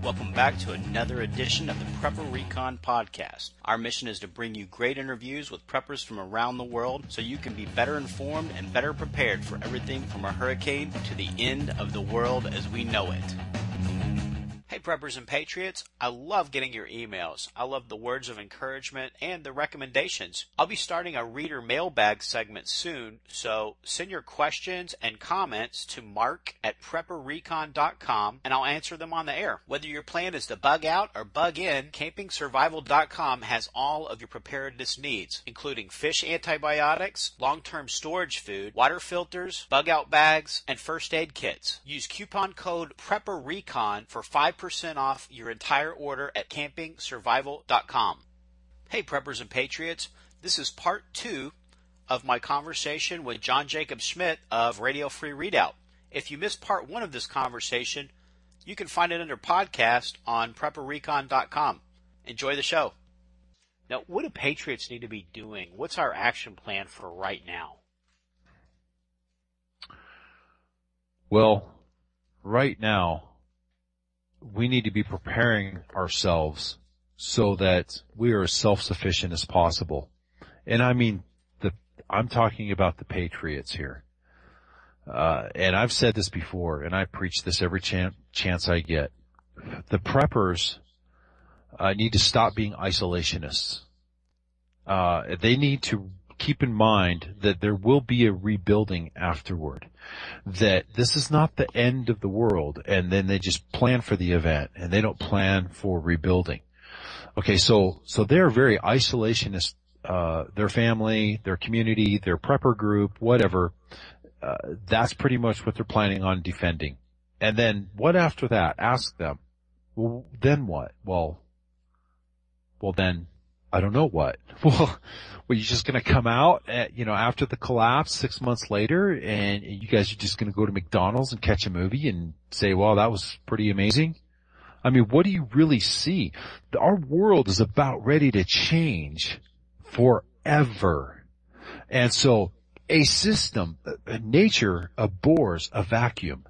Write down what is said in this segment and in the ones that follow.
Welcome back to another edition of the Prepper Recon Podcast. Our mission is to bring you great interviews with preppers from around the world so you can be better informed and better prepared for everything from a hurricane to the end of the world as we know it. Hey preppers and patriots, I love getting your emails. I love the words of encouragement and the recommendations. I'll be starting a reader mailbag segment soon, so send your questions and comments to mark@prepperrecon.com and I'll answer them on the air. Whether your plan is to bug out or bug in, campingsurvival.com has all of your preparedness needs, including fish antibiotics, long-term storage food, water filters, bug out bags, and first aid kits. Use coupon code PrepperRecon for 5% off your entire order at campingsurvival.com. Hey preppers and patriots, this is part 2 of my conversation with Jacob Schmidt of Radio Free Redoubt. If you missed part 1 of this conversation, you can find it under podcast on prepperrecon.com. Enjoy the show. Now, what do patriots need to be doing? What's our action plan for right now? Well, right now, we need to be preparing ourselves so that we are as self-sufficient as possible. And I mean, I'm talking about the patriots here. And I've said this before, and I preach this every chance I get. The preppers need to stop being isolationists. They need to keep in mind that there will be a rebuilding afterward, that this is not the end of the world, and then they just plan for the event, and they don't plan for rebuilding. Okay, so they're very isolationist, their family, their community, their prepper group, whatever, that's pretty much what they're planning on defending. And then what after that? Ask them, well, then what? Well, then, I don't know what. Well, you're just going to come out after the collapse 6 months later, and you guys are just going to go to McDonald's and catch a movie and say, well, that was pretty amazing? I mean, what do you really see? Our world is about ready to change forever. And so a system, nature abhors a vacuum.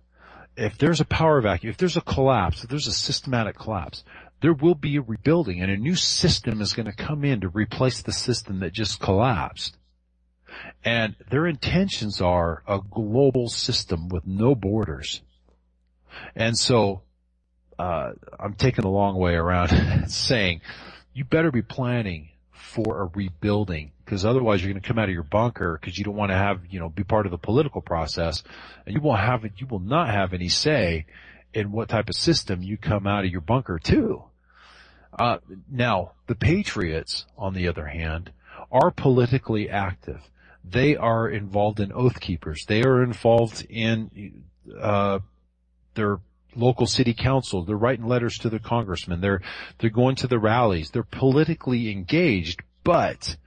If there's a power vacuum, if there's a collapse, if there's a systematic collapse, there will be a rebuilding, and a new system is going to come in to replace the system that just collapsed. And their intentions are a global system with no borders. And so, I'm taking the long way around saying, you better be planning for a rebuilding, because otherwise you're going to come out of your bunker because you don't want to have, be part of the political process, and you will not have any say in what type of system you come out of your bunker to. Now, the patriots, on the other hand, are politically active. They are involved in Oath Keepers. They are involved in their local city council. They're writing letters to their congressmen. They're going to the rallies. They're politically engaged, but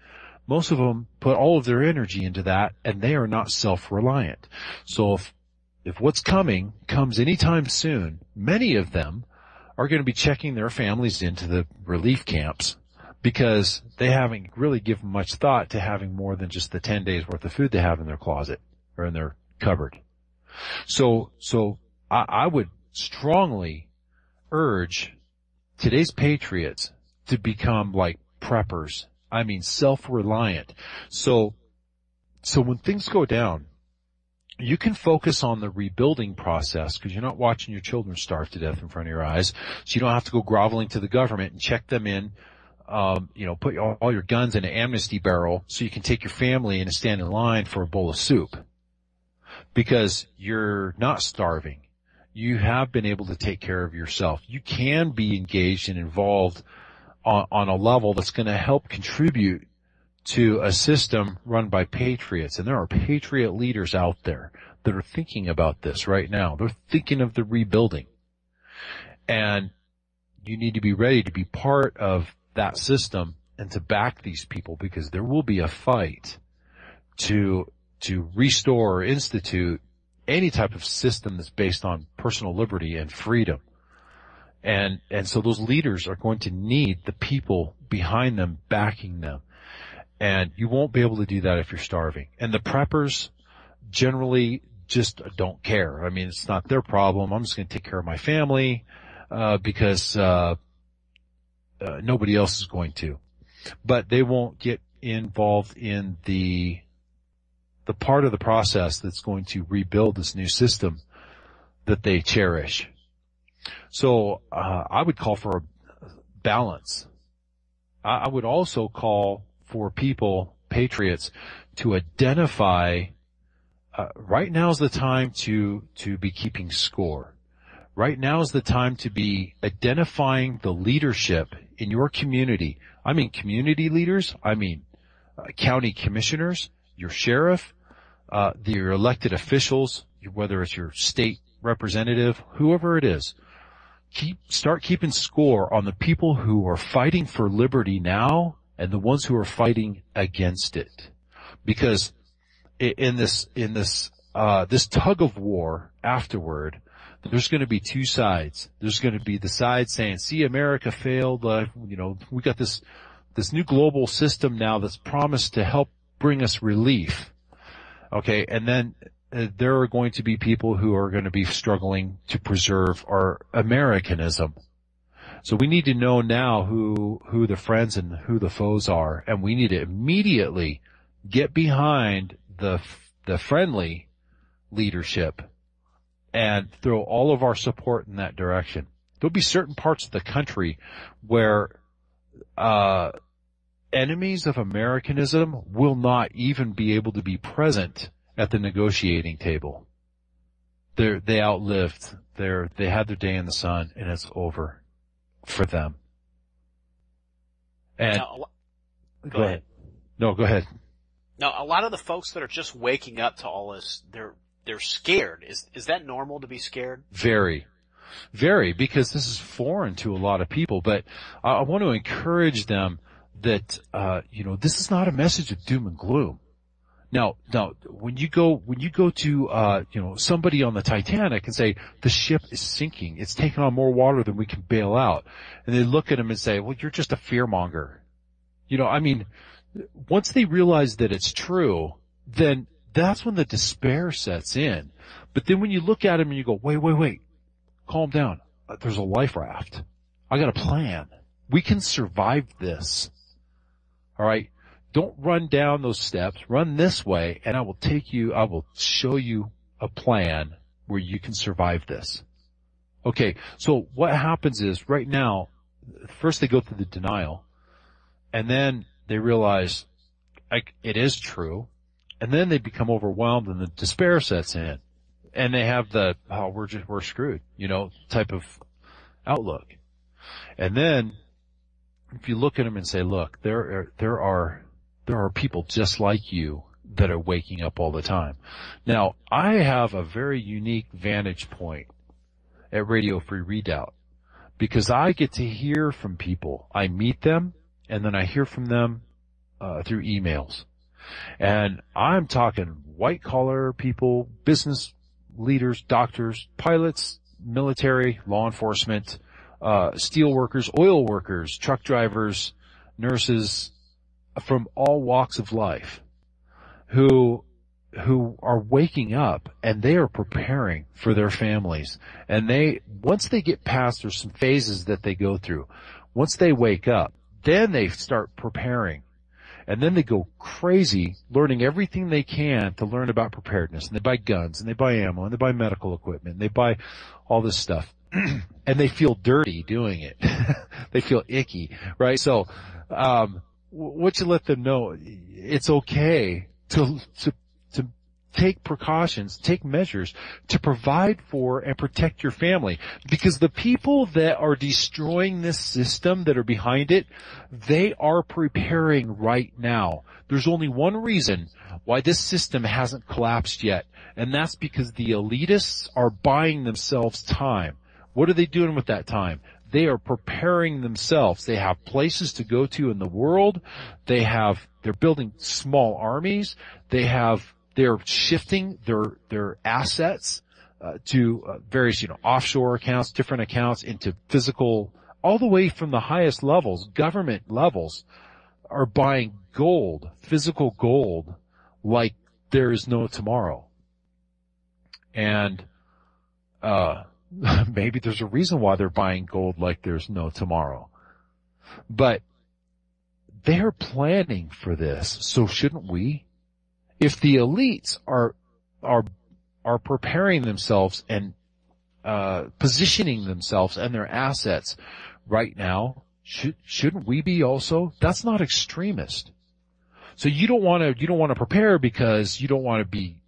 most of them put all of their energy into that, and they are not self-reliant. So if what's coming comes anytime soon, many of them are going to be checking their families into the relief camps because they haven't really given much thought to having more than just the 10 days worth of food they have in their closet or in their cupboard. So I would strongly urge today's patriots to become like preppers. I mean, self-reliant. So when things go down, you can focus on the rebuilding process because you're not watching your children starve to death in front of your eyes. So you don't have to go groveling to the government and check them in, put all your guns in an amnesty barrel so you can take your family and stand in line for a bowl of soup. Because you're not starving. You have been able to take care of yourself. You can be engaged and involved on a level that's going to help contribute to a system run by patriots. And there are patriot leaders out there that are thinking about this right now. They're thinking of the rebuilding. And you need to be ready to be part of that system and to back these people, because there will be a fight to restore or institute any type of system that's based on personal liberty and freedom. And so those leaders are going to need the people behind them backing them. And you won't be able to do that if you're starving. And the preppers generally just don't care. I mean, it's not their problem. I'm just going to take care of my family. because nobody else is going to. But they won't get involved in the part of the process that's going to rebuild this new system that they cherish. So I would call for a balance. I would also call for people, patriots, to identify right now is the time to be keeping score. Right now is the time to be identifying the leadership in your community. I mean community leaders. I mean county commissioners, your sheriff, your elected officials, whether it's your state representative, whoever it is. Start keeping score on the people who are fighting for liberty now and the ones who are fighting against it. Because in this tug of war afterward, there's going to be two sides. There's going to be the side saying, see, America failed. We got this new global system now that's promised to help bring us relief. Okay. And then there are going to be people who are going to be struggling to preserve our Americanism. So we need to know now who the friends and who the foes are. And we need to immediately get behind the friendly leadership and throw all of our support in that direction. There'll be certain parts of the country where enemies of Americanism will not even be able to be present at the negotiating table. They outlived they had their day in the sun, and it's over for them. And now, go ahead. No, go ahead. Now, a lot of the folks that are just waking up to all this, they're scared. Is that normal to be scared? Very, very, because this is foreign to a lot of people. But I want to encourage them that this is not a message of doom and gloom. Now, when you go to somebody on the Titanic and say the ship is sinking, it's taking on more water than we can bail out, and they look at him and say, "Well, you're just a fearmonger." Once they realize that it's true, then that's when the despair sets in. But then when you look at him and you go, wait, calm down. There's a life raft. I got a plan. We can survive this. All right. Don't run down those steps. Run this way, and I will show you a plan where you can survive this. Okay. So what happens is right now, first they go through the denial, and then they realize it is true, and then they become overwhelmed and the despair sets in, and they have we're screwed, type of outlook. And then if you look at them and say, look, there are people just like you that are waking up all the time. Now, I have a very unique vantage point at Radio Free Redoubt because I get to hear from people. I meet them, and then I hear from them through emails. And I'm talking white-collar people, business leaders, doctors, pilots, military, law enforcement, steel workers, oil workers, truck drivers, nurses, from all walks of life who are waking up, and they are preparing for their families. And once they get past, there's some phases that they go through. Once they wake up, then they start preparing. And then they go crazy learning everything they can to learn about preparedness. And they buy guns, and they buy ammo, and they buy medical equipment, and they buy all this stuff. And they feel dirty doing it. They feel icky, right? So, what you let them know, it's okay to take precautions, take measures to provide for and protect your family. Because the people that are destroying this system, that are behind it, they are preparing right now. There's only one reason why this system hasn't collapsed yet, and that's because the elitists are buying themselves time. What are they doing with that time? They are preparing themselves. They have places to go to in the world. They're building small armies. They're shifting their assets to various offshore accounts, different accounts, into physical, all the way from the highest levels, government levels, are buying gold, physical gold, like there is no tomorrow. And maybe there's a reason why they're buying gold like there's no tomorrow. But they're planning for this, so shouldn't we? If the elites are preparing themselves and positioning themselves and their assets right now, shouldn't we be also? That's not extremist. So you don't want to prepare because you don't want to be,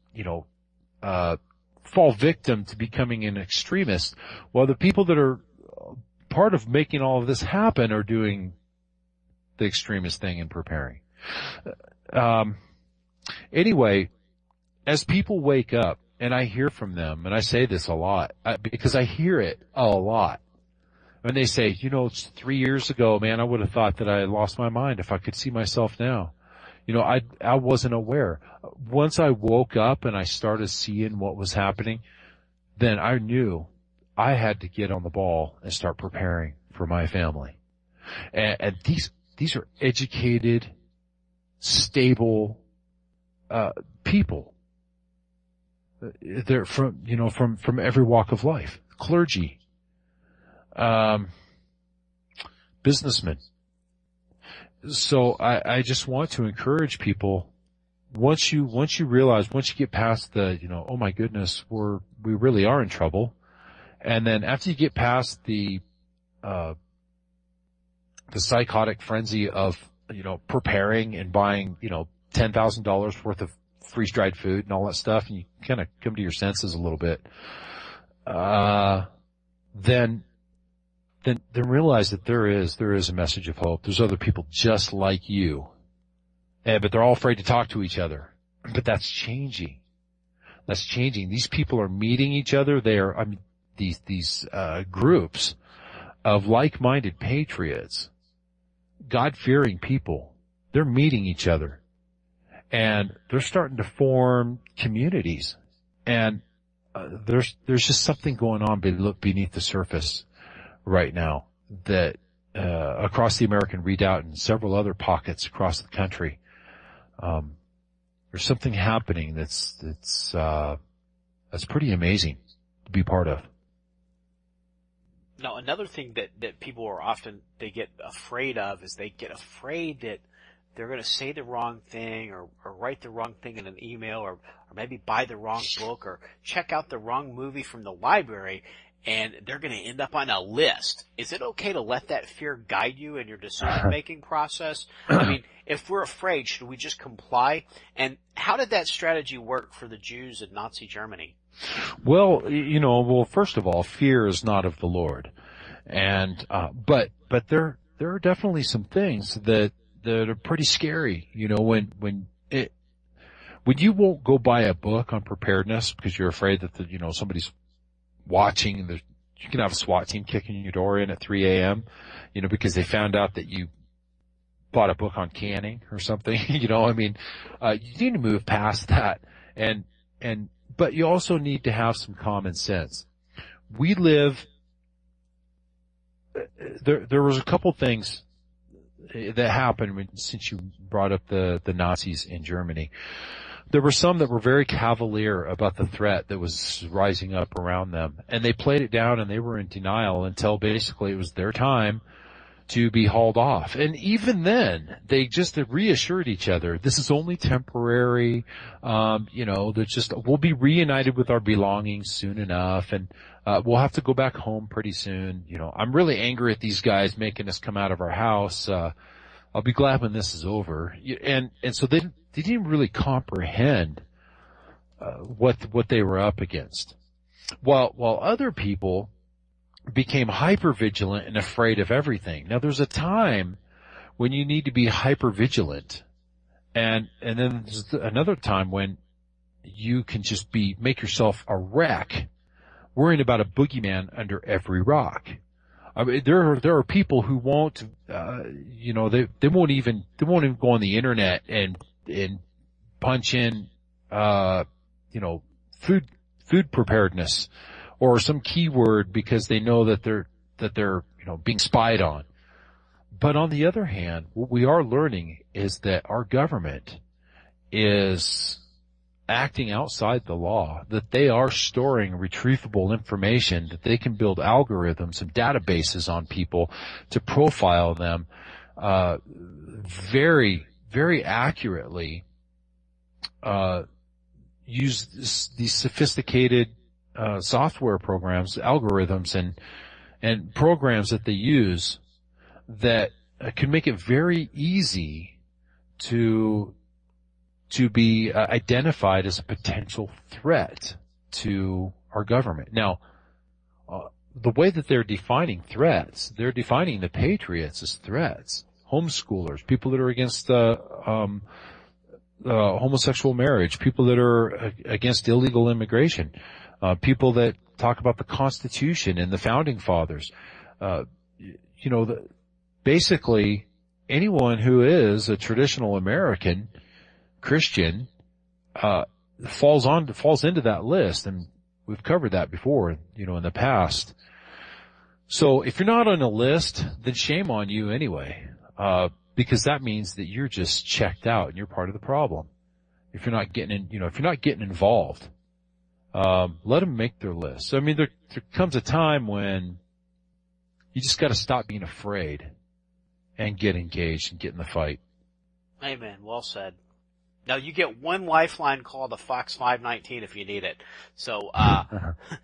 fall victim to becoming an extremist. Well, the people that are part of making all of this happen are doing the extremist thing in preparing. Anyway, as people wake up, and I hear from them, and I say this a lot, because I hear it a lot. And they say, it's 3 years ago, man, I would have thought that I had lost my mind if I could see myself now. I wasn't aware. Once I woke up and I started seeing what was happening, then I knew I had to get on the ball and start preparing for my family. And these are educated, stable, people. They're from every walk of life. Clergy, businessmen. So I just want to encourage people, once you realize, once you get past the, oh my goodness, we really are in trouble. And then after you get past the psychotic frenzy of, preparing and buying, $10,000 worth of freeze-dried food and all that stuff, and you kind of come to your senses a little bit, then realize that there is a message of hope. There's other people just like you, but they're all afraid to talk to each other. But that's changing. That's changing. These people are meeting each other. These groups of like-minded patriots, God-fearing people, they're meeting each other. And they're starting to form communities. And there's just something going on beneath the surface right now that across the American Redoubt and several other pockets across the country, there's something happening that's pretty amazing to be part of. Now, another thing that people are often, they get afraid of is they get afraid that they're going to say the wrong thing or write the wrong thing in an email or maybe buy the wrong book or check out the wrong movie from the library, and they're going to end up on a list. Is it okay to let that fear guide you in your decision-making process? I mean, if we're afraid, should we just comply? And how did that strategy work for the Jews in Nazi Germany? Well, first of all, fear is not of the Lord. And, but there are definitely some things that are pretty scary, when you won't go buy a book on preparedness because you're afraid that somebody's watching and you can have a SWAT team kicking your door in at 3 a.m., because they found out that you bought a book on canning or something, you need to move past that. But you also need to have some common sense. We live, there was a couple things that happened since you brought up the Nazis in Germany. There were some that were very cavalier about the threat that was rising up around them, and they played it down and they were in denial until basically it was their time to be hauled off. And even then, they just reassured each other, this is only temporary, we'll be reunited with our belongings soon enough, and we'll have to go back home pretty soon. I'm really angry at these guys making us come out of our house. I'll be glad when this is over. And so they didn't really comprehend what they were up against. While other people became hyper-vigilant and afraid of everything. Now, there's a time when you need to be hyper-vigilant, and then there's another time when you can just make yourself a wreck, worrying about a boogeyman under every rock. I mean, there are people who won't, they won't even go on the internet and punch in, food preparedness or some keyword because they know that they're being spied on. But on the other hand, what we are learning is that our government is acting outside the law, that they are storing retrievable information, that they can build algorithms and databases on people to profile them very, very accurately, use these sophisticated software programs, algorithms, and programs that they use that can make it very easy to be identified as a potential threat to our government. Now, the way that they're defining threats, they're defining the patriots as threats. Homeschoolers, people that are against homosexual marriage, people that are against illegal immigration, people that talk about the Constitution and the Founding Fathers. Basically, anyone who is a traditional American Christian falls into that list, and we've covered that before, in the past. So if you're not on a list, then shame on you anyway, because that means that you're just checked out and you're part of the problem. If you're not getting involved, let them make their list. I mean, there comes a time when you just got to stop being afraid and get engaged and get in the fight. Amen. Well said. Now, you get one lifeline call to Fox 519 if you need it. So,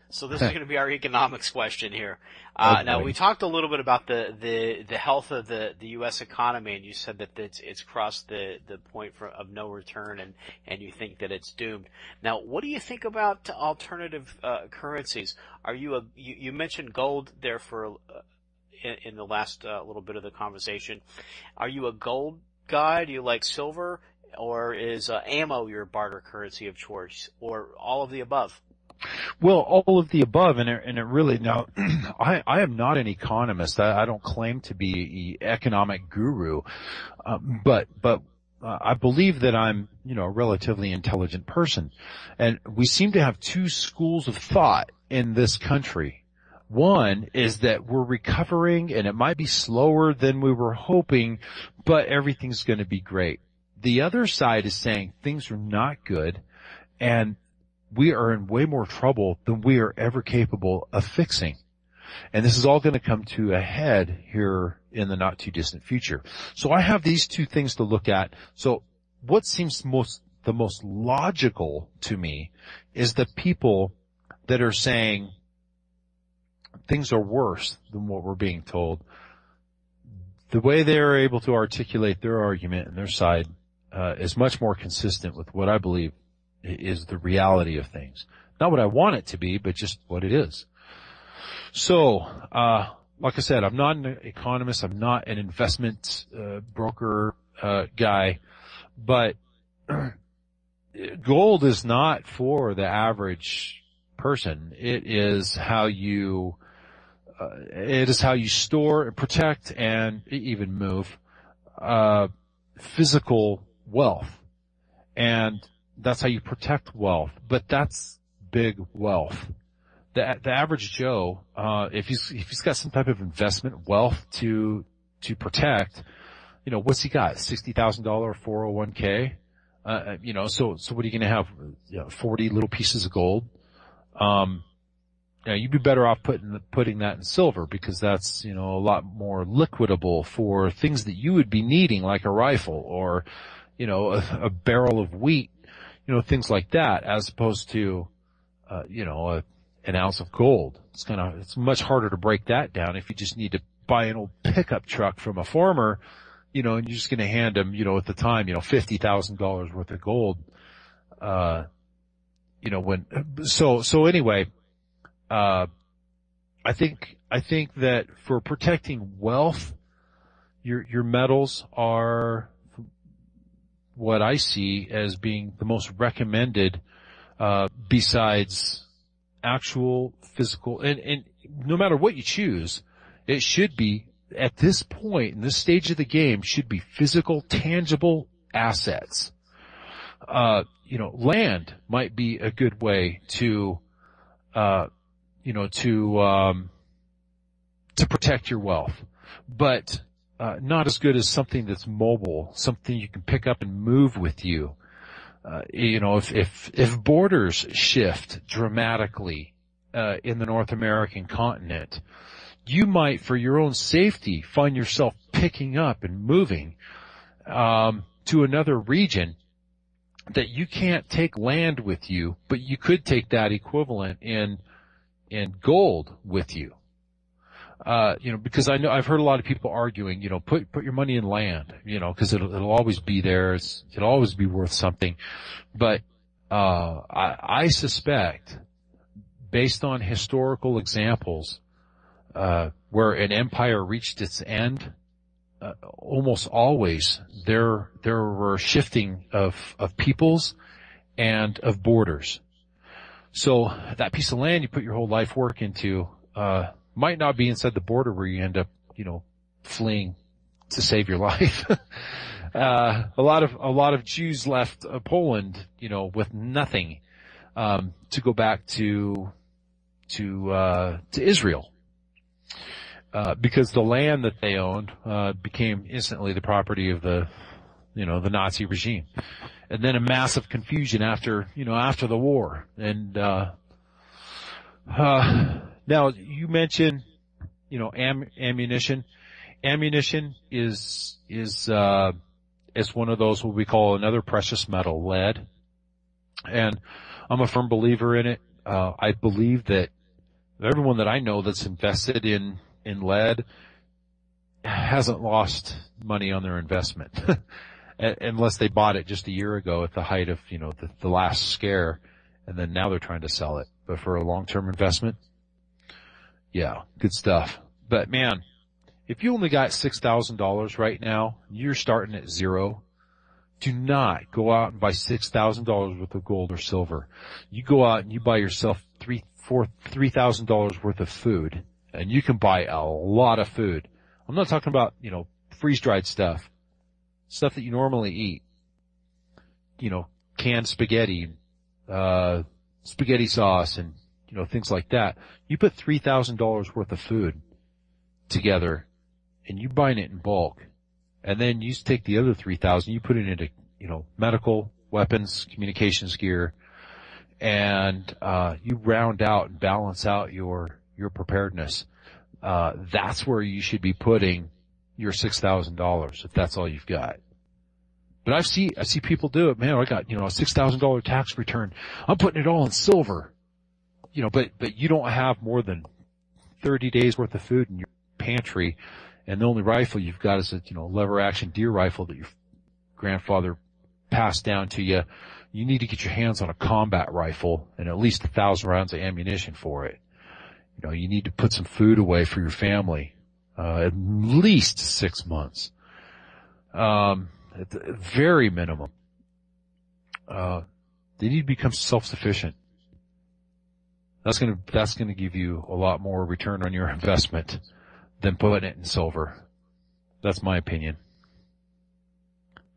so this is going to be our economics question here. Okay. Now, we talked a little bit about the health of the U.S. economy, and you said that it's crossed the point of no return, and you think that it's doomed. Now, what do you think about alternative currencies? You mentioned gold there in the last little bit of the conversation. Are you a gold guy? Do you like silver? Or is ammo your barter currency of choice, or all of the above? Well, all of the above, and it really, now, I am not an economist. I don't claim to be an economic guru, but I believe that I'm, a relatively intelligent person. And we seem to have two schools of thought in this country. One is that we're recovering, and it might be slower than we were hoping, but everything's going to be great. The other side is saying things are not good, and we are in way more trouble than we are ever capable of fixing. And this is all going to come to a head here in the not too distant future. So I have these two things to look at. So what seems the most logical to me is the people that are saying things are worse than what we're being told. The way they are able to articulate their argument and their side is much more consistent with what I believe is the reality of things. Not what I want it to be, but just what it is. So, like I said, I'm not an economist. I'm not an investment broker guy, but gold is not for the average person. It is how you store and protect and even move physical wealth, and that's how you protect wealth. But that's big wealth. The average Joe, if he's got some type of investment wealth to protect, what's he got? $60,000 401k. So what are you going to have? 40 little pieces of gold. You'd be better off putting that in silver, because that's, a lot more liquidable for things that you would be needing, like a rifle or, a barrel of wheat, things like that, as opposed to, an ounce of gold. It's much harder to break that down if you just need to buy an old pickup truck from a farmer, and you're just going to hand him, at the time, $50,000 worth of gold. Anyway, I think that for protecting wealth, your metals are what I see as being the most recommended, besides actual physical, and no matter what you choose, it should be, at this point, in this stage of the game, should be physical, tangible assets. Land might be a good way to protect your wealth, but not as good as something that's mobile, something you can pick up and move with you. if borders shift dramatically, in the North American continent, you might, for your own safety, find yourself picking up and moving, to another region that you can't take land with you, but you could take that equivalent in gold with you. Because I've heard a lot of people arguing, put your money in land, cause it'll always be there. It'll always be worth something. But, I suspect, based on historical examples, where an empire reached its end, almost always there were shifting of peoples and of borders. So that piece of land you put your whole life work into, might not be inside the border where you end up, fleeing to save your life. A lot of Jews left Poland, with nothing, to go back to Israel. Because the land that they owned, became instantly the property of the Nazi regime. And then a massive confusion after the war. And, now you mentioned, ammunition. Ammunition is one of those what we call another precious metal, lead. And I'm a firm believer in it. I believe that everyone that I know that's invested in lead hasn't lost money on their investment. Unless they bought it just a year ago at the height of, the last scare, and then now they're trying to sell it. But for a long-term investment, yeah, good stuff. But man, if you only got $6,000 right now, you're starting at zero. Do not go out and buy $6,000 worth of gold or silver. You go out and you buy yourself $3,000 worth of food, and you can buy a lot of food. I'm not talking about, freeze-dried stuff that you normally eat. Canned spaghetti, spaghetti sauce, and, things like that. You put $3,000 worth of food together, and you buying it in bulk. And then you take the other $3,000, you put it into, medical, weapons, communications gear, and, you round out and balance out your preparedness. That's where you should be putting your $6,000 if that's all you've got. But I see people do it. Man, I got, a $6,000 tax return. I'm putting it all in silver. But you don't have more than 30 days worth of food in your pantry, and the only rifle you've got is a, lever action deer rifle that your grandfather passed down to you. You need to get your hands on a combat rifle and at least 1,000 rounds of ammunition for it. You need to put some food away for your family, at least 6 months. At the very minimum. They need to become self-sufficient. That's gonna give you a lot more return on your investment than putting it in silver. That's my opinion.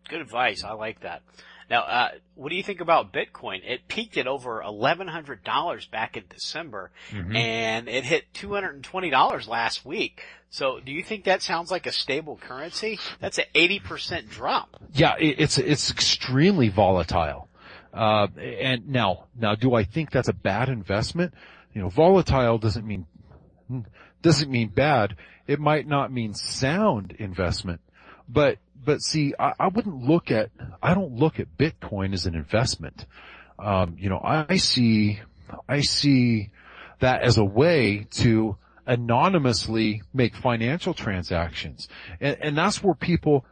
Good advice. I like that. Now, what do you think about Bitcoin? It peaked at over $1,100 back in December, and it hit $220 last week. So do you think that sounds like a stable currency? That's an 80% drop. Yeah, it's extremely volatile. And now do I think that's a bad investment? Volatile doesn't mean bad. It might not mean sound investment, but see, I don't look at Bitcoin as an investment. I see that as a way to anonymously make financial transactions. And that's where people,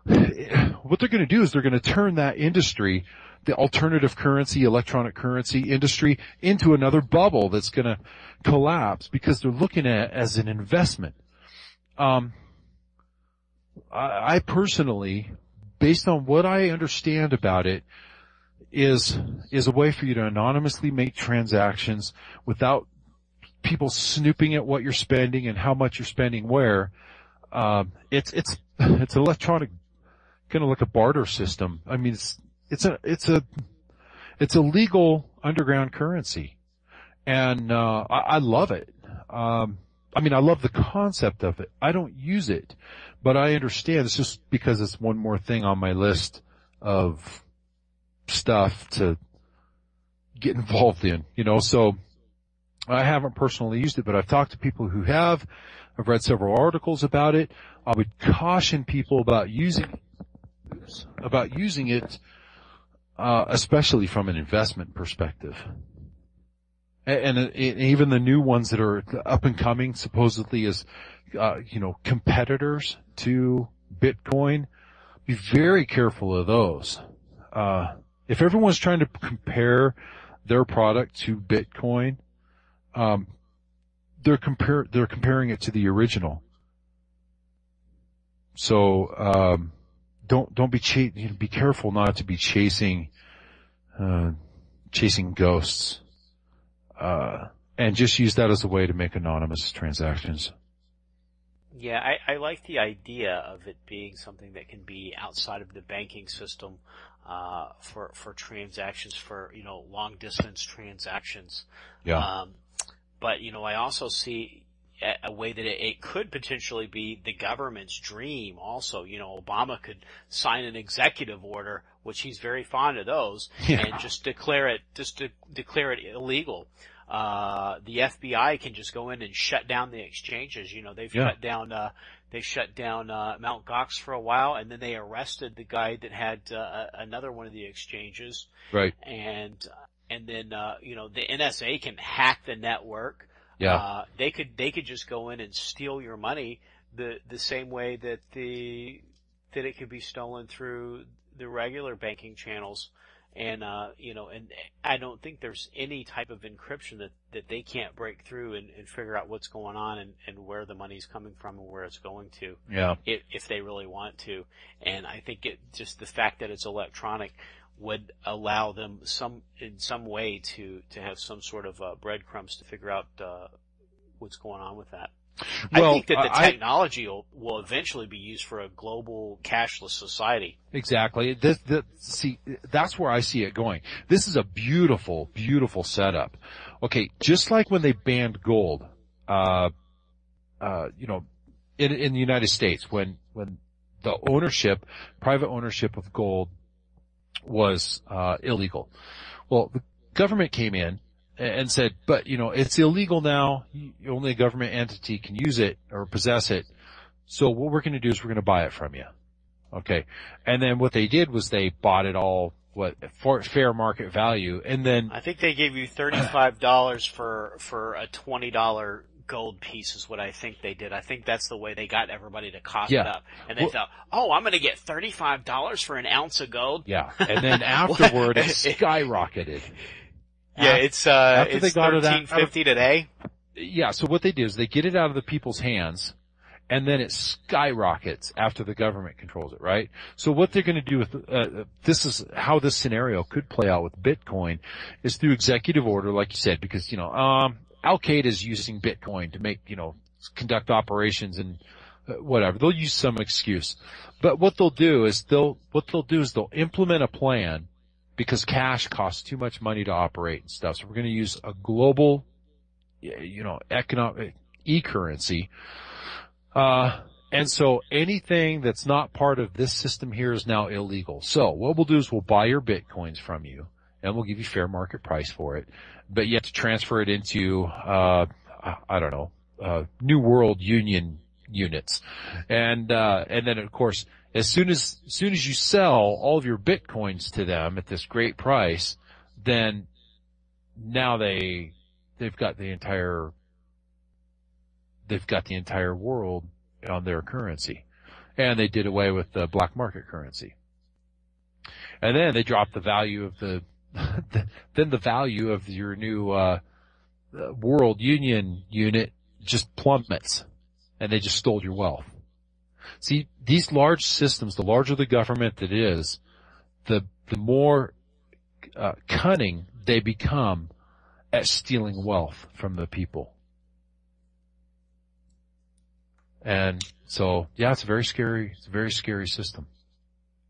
what they're going to do is they're going to turn that industry, the alternative currency, electronic currency industry, into another bubble that's going to collapse because they're looking at it as an investment. I personally, based on what I understand about it, is a way for you to anonymously make transactions without people snooping at what you're spending and how much you're spending where. It's electronic, kind of like a barter system. I mean, it's a legal underground currency. And, I love it. I love the concept of it. I don't use it, but I understand. It's just because it's one more thing on my list of stuff to get involved in, so I haven't personally used it, but I've talked to people who have. I've read several articles about it. I would caution people about using it, especially from an investment perspective. And even the new ones that are up and coming, supposedly as, competitors to Bitcoin, be very careful of those. If everyone's trying to compare their product to Bitcoin, they're comparing it to the original. So, don't be careful not to be chasing ghosts. And just use that as a way to make anonymous transactions. Yeah, I like the idea of it being something that can be outside of the banking system, for transactions, for, long distance transactions. Yeah. But, I also see a way that it could potentially be the government's dream also. Obama could sign an executive order, which he's very fond of those, and just declare it illegal. The FBI can just go in and shut down the exchanges. They've shut down Mt. Gox for a while, and then they arrested the guy that had another one of the exchanges. Right. And then the NSA can hack the network. Yeah. They could just go in and steal your money the same way that it could be stolen through the regular banking channels. And, and I don't think there's any type of encryption that they can't break through and figure out what's going on and where the money's coming from and where it's going to. Yeah. If they really want to. And I think just the fact that it's electronic would allow them in some way to have some sort of breadcrumbs to figure out what's going on with that. Well, I think that the technology will eventually be used for a global cashless society. Exactly. See, that's where I see it going. This is a beautiful, beautiful setup. Okay, just like when they banned gold, in the United States, when the private ownership of gold was illegal. Well, the government came in and said, but, it's illegal now. Only a government entity can use it or possess it. So what we're going to do is we're going to buy it from you. Okay. And then what they did was they bought it all, for fair market value. And then I think they gave you $35 for a $20 gold piece is what I think they did. I think that's the way they got everybody to cough it up. And they thought, I'm going to get $35 for an ounce of gold. Yeah. And then afterward it skyrocketed. Yeah, it's $13.50 today. Yeah, so what they do is they get it out of the people's hands, and then it skyrockets after the government controls it, right? So what they're going to do with this is how this scenario could play out with Bitcoin is through executive order, like you said, because Al-Qaeda is using Bitcoin to make conduct operations and whatever. They'll use some excuse, but what they'll do is they'll implement a plan. Because cash costs too much money to operate and stuff. So we're going to use a global, economic e-currency. And so anything that's not part of this system here is now illegal. So what we'll do is we'll buy your Bitcoins from you and we'll give you fair market price for it. But you have to transfer it into, New World Union units. And then of course, as soon as you sell all of your Bitcoins to them at this great price, then now they've got the entire world on their currency. And they did away with the black market currency. And then they dropped the value of the value of your new World Union unit just plummets. And they just stole your wealth. See, these large systems, the larger the government that is, the more cunning they become at stealing wealth from the people. And so, yeah, it's a very scary system.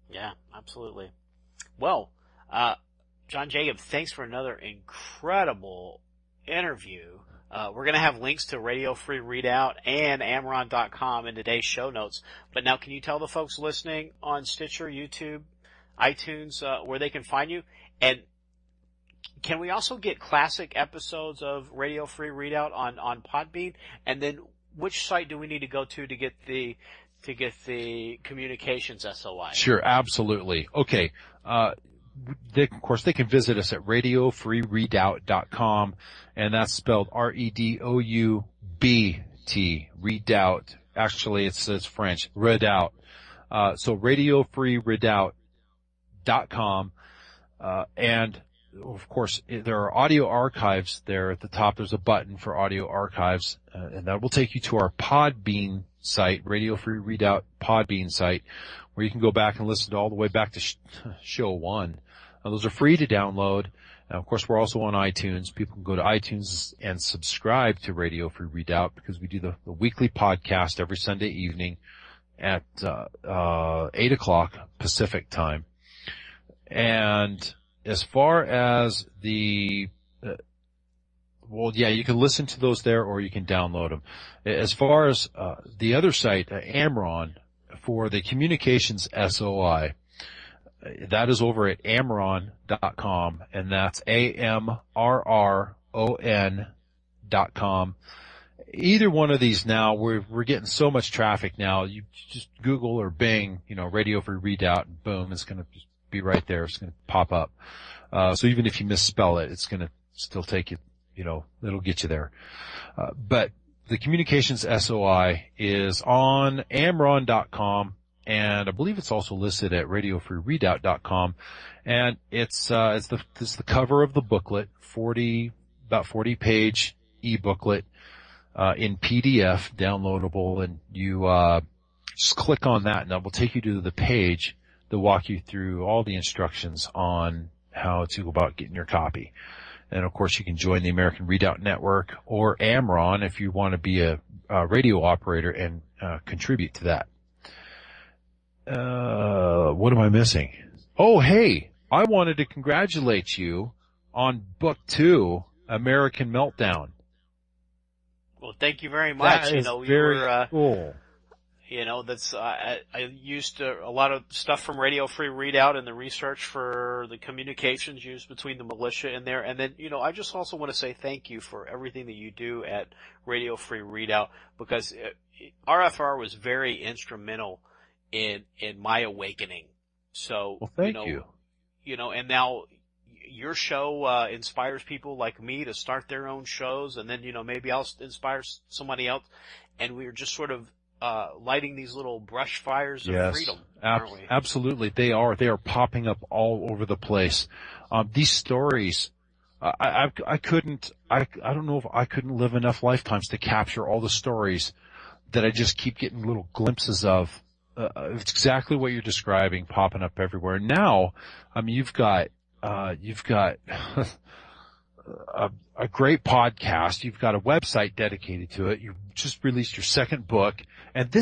Yeah, absolutely. Well, John Jacob, thanks for another incredible interview. We're going to have links to Radio Free Redoubt and Amaron.com in today's show notes. But now can you tell the folks listening on Stitcher, YouTube, iTunes, where they can find you? And can we also get classic episodes of Radio Free Readout on Podbean? And then which site do we need to go to get the communications SOI? Sure, absolutely. Okay. Of course, they can visit us at radiofreeredoubt.com, and that's spelled REDOUBT, Redoubt. Actually, it's French, Redoubt. So radiofreeredoubt.com, and of course, there are audio archives there at the top. There's a button for audio archives, and that will take you to our Podbean site, Radio Free Readout Podbean site, where you can go back and listen to all the way back to show 1. Those are free to download. And of course, we're also on iTunes. People can go to iTunes and subscribe to Radio Free Readout, because we do the weekly podcast every Sunday evening at 8 o'clock Pacific time. And as far as you can listen to those there, or you can download them. As far as the other site, Amron, for the communications SOI, that is over at amron.com, and that's AMRRON.com. Either one of these now, we're getting so much traffic now. You just Google or Bing, Radio Free Readout, and boom, it's going to be right there. It's going to pop up. So even if you misspell it, it's going to still take you, it'll get you there. But the communications SOI is on amron.com, and I believe it's also listed at radiofreereadout.com. And it's the cover of the booklet, about 40 page e-booklet, in PDF, downloadable, and you, just click on that, and that will take you to the page that walk you through all the instructions on how to go about getting your copy. And of course, you can join the American Readout Network or Amron if you want to be a radio operator and contribute to that. What am I missing? Oh, hey, I wanted to congratulate you on book 2, American Meltdown. Well, thank you very much. That is very cool. That's I used a lot of stuff from Radio Free Readout and the research for the communications used between the militia in there. And then, I just also want to say thank you for everything that you do at Radio Free Readout, because RFR was very instrumental in my awakening. So, well, thank you. And now your show inspires people like me to start their own shows, and then, maybe I'll inspire somebody else. And we're just sort of lighting these little brush fires of freedom, aren't we? Absolutely. They are popping up all over the place. These stories, I don't know if I couldn't live enough lifetimes to capture all the stories that I just keep getting little glimpses of. It's exactly what you're describing, popping up everywhere. Now, you've got a great podcast. You've got a website dedicated to it. You've just released your second book. And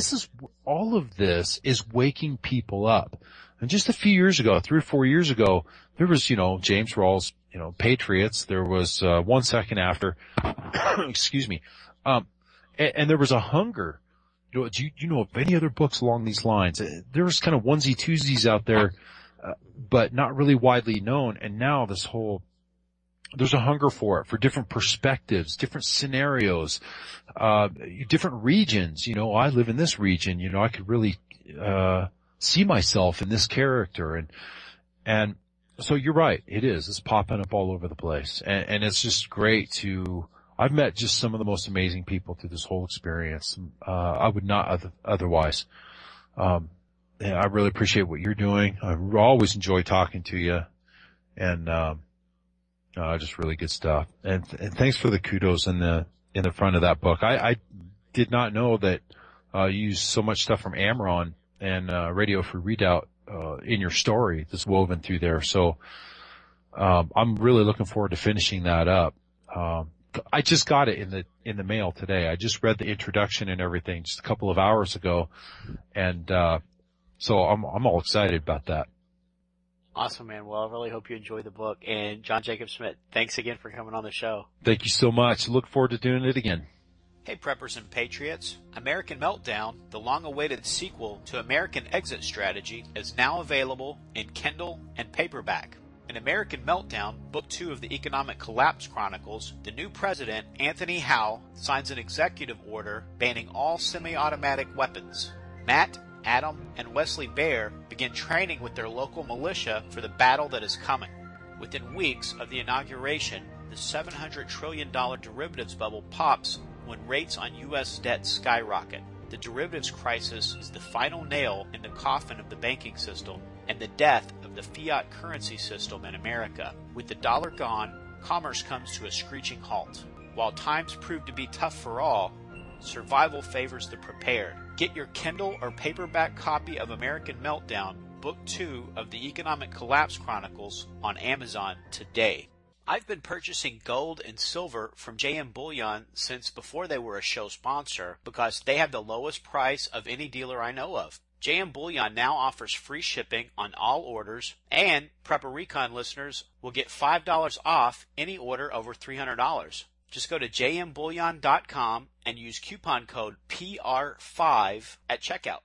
all of this is waking people up. And just a few years ago, 3 or 4 years ago, there was, James Rawls, Patriots. There was, 1 second after, excuse me. And there was a hunger. Do you know of any other books along these lines? There was kind of onesie twosies out there, but not really widely known. And now there's a hunger for it, for different perspectives, different scenarios, different regions. I live in this region. I could really see myself in this character, and so you're right. It's popping up all over the place, and it's just great I've met just some of the most amazing people through this whole experience. I would not otherwise. I really appreciate what you're doing. I always enjoy talking to you, and just really good stuff. And thanks for the kudos in the front of that book. I did not know that you used so much stuff from Amron and Radio Free Readout in your story that's woven through there. So I'm really looking forward to finishing that up. I just got it in the mail today. I just read the introduction and everything just a couple of hours ago, and so I'm all excited about that. Awesome, man. Well, I really hope you enjoy the book. And John Jacob Schmidt, thanks again for coming on the show. Thank you so much. Look forward to doing it again. Hey Preppers and Patriots, American Meltdown, the long-awaited sequel to American Exit Strategy, is now available in Kindle and paperback. In American Meltdown, Book 2 of the Economic Collapse Chronicles, the new president, Anthony Howe, signs an executive order banning all semi-automatic weapons. Matt, Adam, and Wesley Baer begin training with their local militia for the battle that is coming. Within weeks of the inauguration, the $700 trillion derivatives bubble pops when rates on U.S. debt skyrocket. The derivatives crisis is the final nail in the coffin of the banking system and the death of the fiat currency system in America. With the dollar gone, commerce comes to a screeching halt. While times prove to be tough for all, survival favors the prepared. Get your Kindle or paperback copy of American Meltdown, Book 2 of the Economic Collapse Chronicles on Amazon today. I've been purchasing gold and silver from JM Bullion since before they were a show sponsor because they have the lowest price of any dealer I know of. JM Bullion now offers free shipping on all orders, and Prepper Recon listeners will get $5 off any order over $300. Just go to jmbullion.com and use coupon code PR5 at checkout.